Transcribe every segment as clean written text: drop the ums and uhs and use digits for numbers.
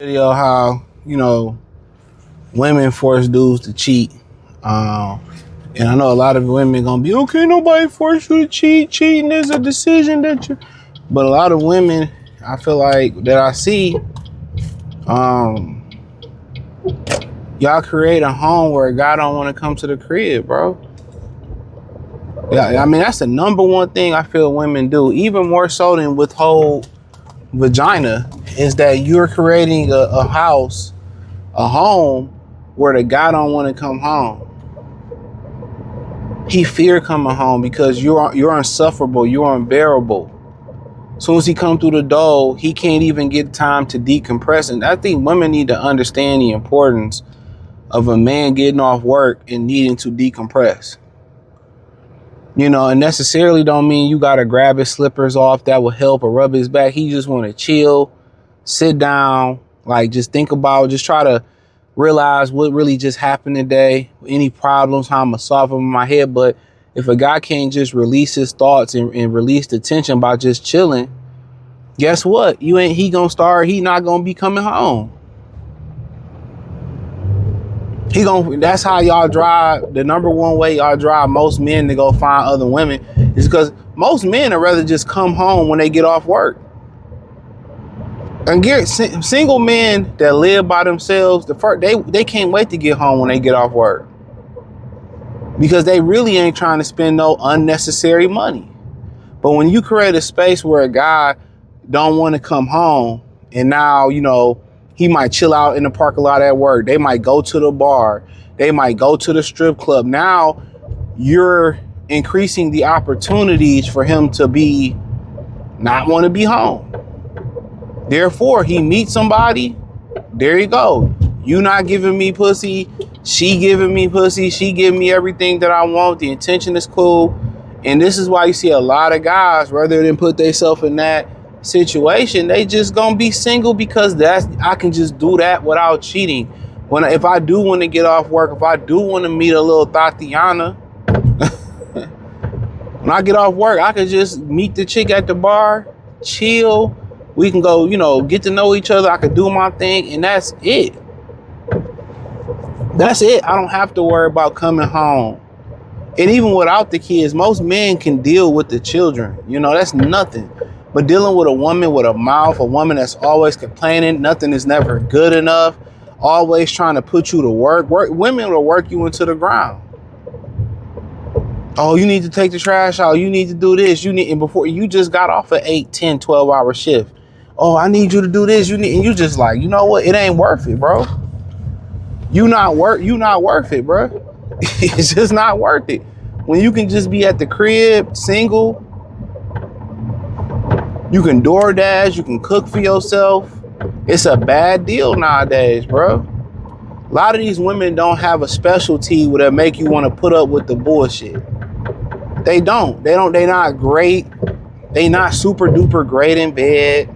Video how women force dudes to cheat, and I know a lot of women gonna be okay. Nobody forced you to cheat. Cheating is a decision that you. But a lot of women, I feel like that I see, y'all create a home where a guy don't want to come to the crib, bro. Yeah, I mean that's the number one thing I feel women do, even more so than withhold vagina, is that you're creating a house, a home where the guy don't want to come home. He fear coming home because you're insufferable, you're unbearable. As soon as he come through the door, he can't even get time to decompress. And I think women need to understand the importance of a man getting off work and needing to decompress. And necessarily don't mean you gotta grab his slippers off. That will help, or rub his back. He just want to chill, sit down, like just think about, just try to realize what really just happened today, any problems, how I'm gonna solve them in my head. But if a guy can't just release his thoughts and release the tension by just chilling, guess what? He not gonna be coming home. That's how y'all drive. The number one way y'all drive most men to go find other women is because most men would rather just come home when they get off work. And single men that live by themselves, they can't wait to get home when they get off work, because they really ain't trying to spend no unnecessary money. But when you create a space where a guy don't want to come home, and now he might chill out in the parking lot at work, they might go to the bar, they might go to the strip club. Now you're increasing the opportunities for him to not want to be home. Therefore, he meets somebody. There you go. You not giving me pussy. She giving me pussy. She giving me everything that I want. The intention is cool. And this is why you see a lot of guys, rather than put themselves in that situation, they just gonna be single, because I can just do that without cheating. If I do want to get off work, if I do want to meet a little Tatiana, when I get off work, I can just meet the chick at the bar, chill. We can go, get to know each other. I can do my thing, and that's it. That's it. I don't have to worry about coming home. And even without the kids, most men can deal with the children. That's nothing. But dealing with a woman with a mouth, a woman that's always complaining, nothing is never good enough, always trying to put you to work. Women will work you into the ground. Oh, you need to take the trash out. You need to do this. And before you just got off an 8, 10, 12-hour shift. Oh, I need you to do this. And you just like, you know what? It ain't worth it, bro. You not worth it, bro. It's just not worth it. When you can just be at the crib, single, you can DoorDash, you can cook for yourself. It's a bad deal nowadays, bro. A lot of these women don't have a specialty that make you want to put up with the bullshit. They don't. They not great. They not super duper great in bed.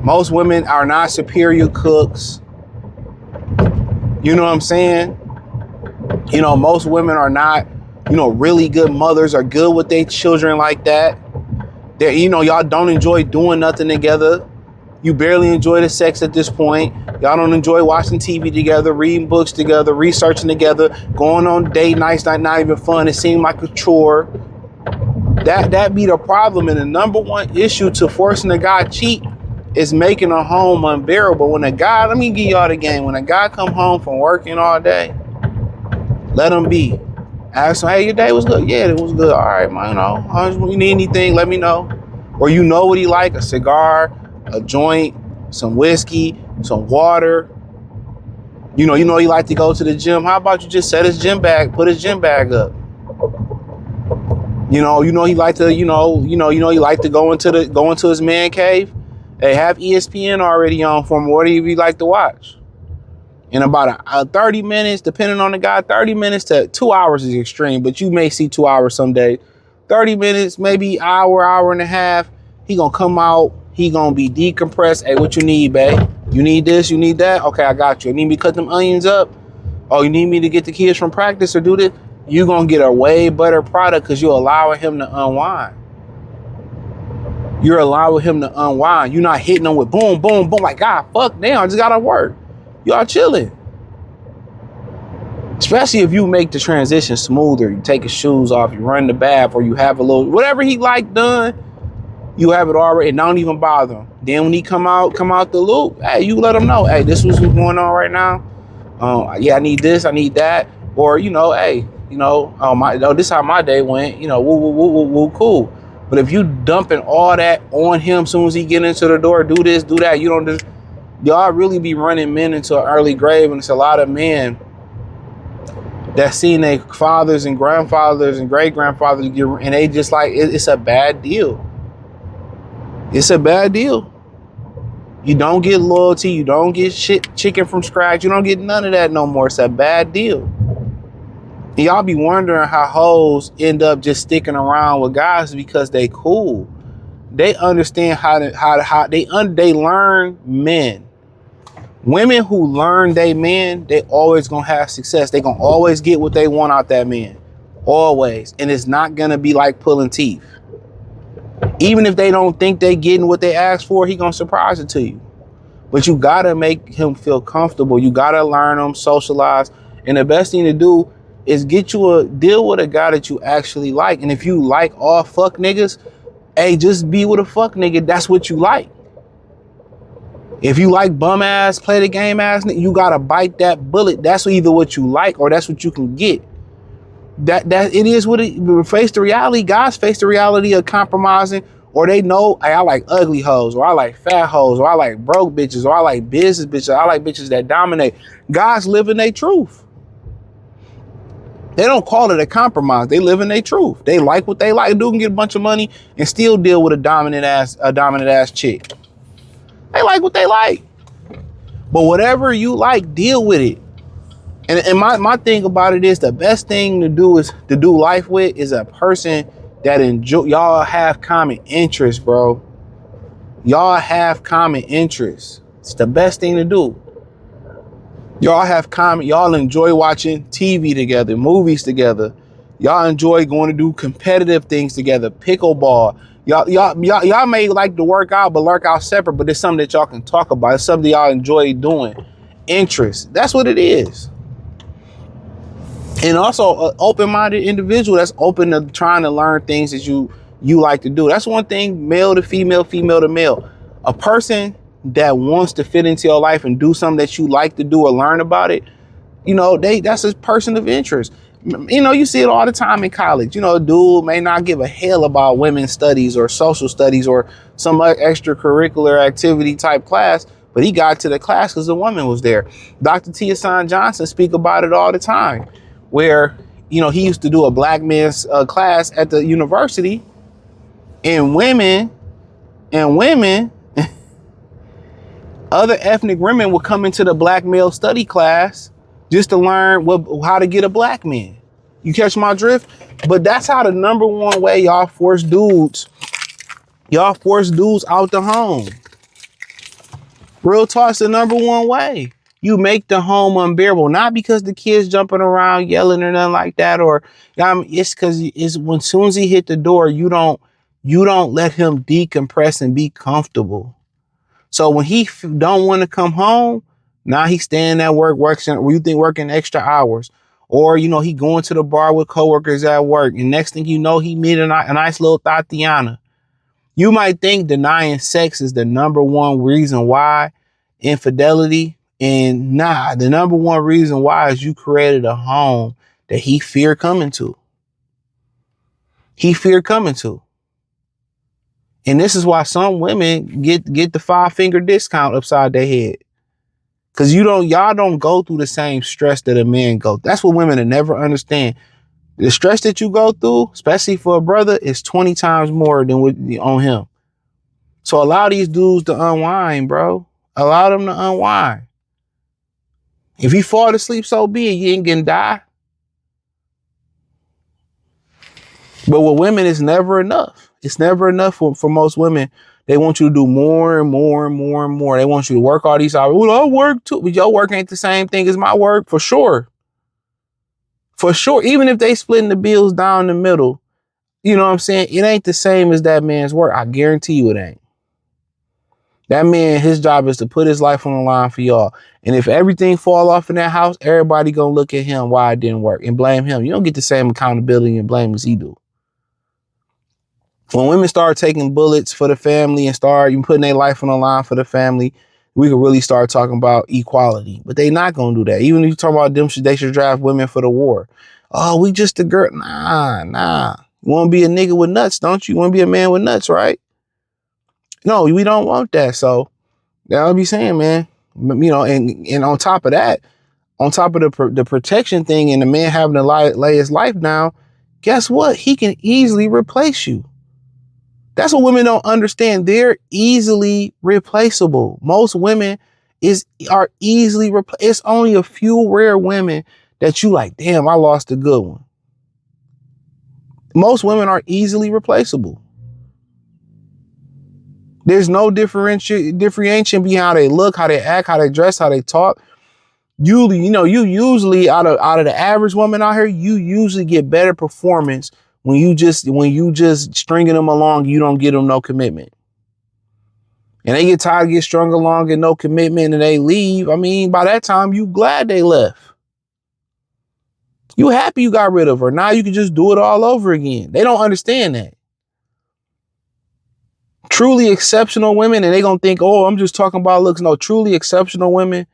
Most women are not superior cooks. You know what I'm saying? Most women are not, really good mothers, are good with their children like that. Y'all don't enjoy doing nothing together. You barely enjoy the sex at this point. Y'all don't enjoy watching TV together, reading books together, researching together, going on date nights, not even fun. It seems like a chore. That be the problem. And the number one issue to forcing a guy to cheat is making a home unbearable. When a guy, let me give y'all the game. When a guy come home from working all day, let him be. Ask him, hey, your day was good? Yeah, it was good. All right, man, you need anything, let me know. Or what he like, a cigar, a joint, some whiskey, some water. He like to go to the gym. How about you just put his gym bag up? He like to, he like to go into his man cave. They have ESPN already on for him. What do you like to watch? In about 30 minutes, depending on the guy, 30 minutes to 2 hours is extreme, but you may see 2 hours someday. 30 minutes, maybe hour and a half. He gonna come out. He gonna be decompressed. Hey, what you need, babe? You need this? You need that? Okay, I got you. You need me to cut them onions up? Oh, you need me to get the kids from practice or do this? You gonna get a way better product because you're allowing him to unwind. You're allowing him to unwind. You're not hitting him with boom, boom, boom. Like, God, fuck, damn, I just gotta work. Y'all chilling. Especially if you make the transition smoother. You take his shoes off, you run the bath, or you have a little, whatever he like done, you have it already and don't even bother him. Then when he come out the loop, hey, you let him know, hey, this is what's going on right now. Yeah, I need this, I need that. Or, hey, this is how my day went, woo, woo, woo, woo, woo, cool. But if you dumping all that on him as soon as he get into the door, do this, do that, you don't just, y'all really be running men into an early grave. And it's a lot of men that seen their fathers and grandfathers and great grandfathers get, and they just like, it's a bad deal. It's a bad deal. You don't get loyalty. You don't get chicken from scratch. You don't get none of that no more. It's a bad deal. And y'all be wondering how hoes end up just sticking around with guys because they cool. They understand how they learn men. Women who learn they men, they always gonna have success. They gonna always get what they want out that man. Always. And it's not gonna be like pulling teeth. Even if they don't think they getting what they asked for, he gonna surprise it to you. But you gotta make him feel comfortable. You gotta learn him, socialize. And the best thing to do is deal with a guy that you actually like. And if you like all fuck niggas, hey, just be with a fuck nigga. That's what you like. If you like bum ass, play the game ass, you gotta bite that bullet. That's either what you like or that's what you can get. That it is what it face the reality. Guys face the reality of compromising, or they know, hey, I like ugly hoes, or I like fat hoes, or I like broke bitches, or I like business bitches, or I like bitches that dominate. Guys live in their truth. They don't call it a compromise. They live in their truth. They like what they like. Dude can get a bunch of money and still deal with a dominant ass chick. They like what they like. But whatever you like, deal with it. And my thing about it is the best thing to do life with is a person that y'all have common interests, bro. Y'all have common interests. It's the best thing to do. Y'all enjoy watching TV together, movies together. Y'all enjoy going to do competitive things together, pickleball. Y'all may like to work out, but work out separate, but it's something that y'all can talk about. It's something y'all enjoy doing. Interest. That's what it is. And also an open-minded individual that's open to trying to learn things that you like to do. That's one thing, male to female, female to male. A person that wants to fit into your life and do something that you like to do or learn about it, that's a person of interest. You see it all the time in college. A dude may not give a hell about women's studies or social studies or some extracurricular activity type class, but he got to the class because the woman was there. Dr. Tia San Johnson speak about it all the time, where, he used to do a black man's class at the university, and women, other ethnic women would come into the black male study class just to learn how to get a black man. You catch my drift? But that's how the number one way y'all force dudes out the home. Real talk's the number one way. You make the home unbearable, not because the kids jumping around yelling or nothing like that, or it's because when soon as he hit the door, you don't let him decompress and be comfortable. So when he don't want to come home, now he's staying at work, working extra hours, or he going to the bar with coworkers at work, and next thing you know, he meet a nice little Tatiana. You might think denying sex is the number one reason why infidelity. And nah, the number one reason why is you created a home that he feared coming to. And this is why some women get the 5-finger discount upside their head. Cause y'all don't go through the same stress that a man go. That's what women will never understand. The stress that you go through, especially for a brother, is 20 times more than on him. So allow these dudes to unwind, bro. Allow them to unwind. If you fall asleep, so be it. You ain't gonna die. But with women, it's never enough. It's never enough for most women. They want you to do more and more and more and more. They want you to work all these hours. Well, I work too. But your work ain't the same thing as my work, for sure. For sure. Even if they splitting the bills down the middle, you know what I'm saying? It ain't the same as that man's work. I guarantee you it ain't. That man, his job is to put his life on the line for y'all. And if everything fall off in that house, everybody gonna look at him why it didn't work and blame him. You don't get the same accountability and blame as he do. When women start taking bullets for the family and start putting their life on the line for the family, we can really start talking about equality. But they not gonna do that. Even if you talk about them, they should draft women for the war. Oh, we just a girl. Nah. You wanna be a nigga with nuts, don't you? You wanna be a man with nuts, right? No, we don't want that. So that'll be saying, man, you know, and on top of that, on top of the protection thing and the man having to lay his life down, guess what? He can easily replace you. That's what women don't understand. They're easily replaceable. Most women are easily replaceable. It's only a few rare women that you like, damn, I lost a good one. Most women are easily replaceable. There's no differentiation behind how they look, how they act, how they dress, how they talk. You usually out of the average woman out here, you usually get better performance when you just stringing them along. You don't get them no commitment, and they get tired of getting strung along and no commitment, and they leave. I mean, by that time, you glad they left. You happy you got rid of her. Now you can just do it all over again. They don't understand that. Truly exceptional women, and they gonna think, oh, I'm just talking about looks. No, truly exceptional women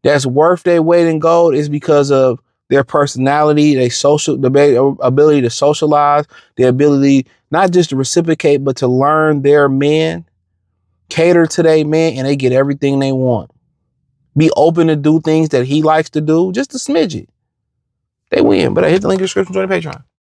that's worth their weight in gold is because of their personality, the ability to socialize, their ability not just to reciprocate, but to learn their men, cater to their man, and they get everything they want. Be open to do things that he likes to do, just a smidget. They win, but I hit the link in the description, join the Patreon.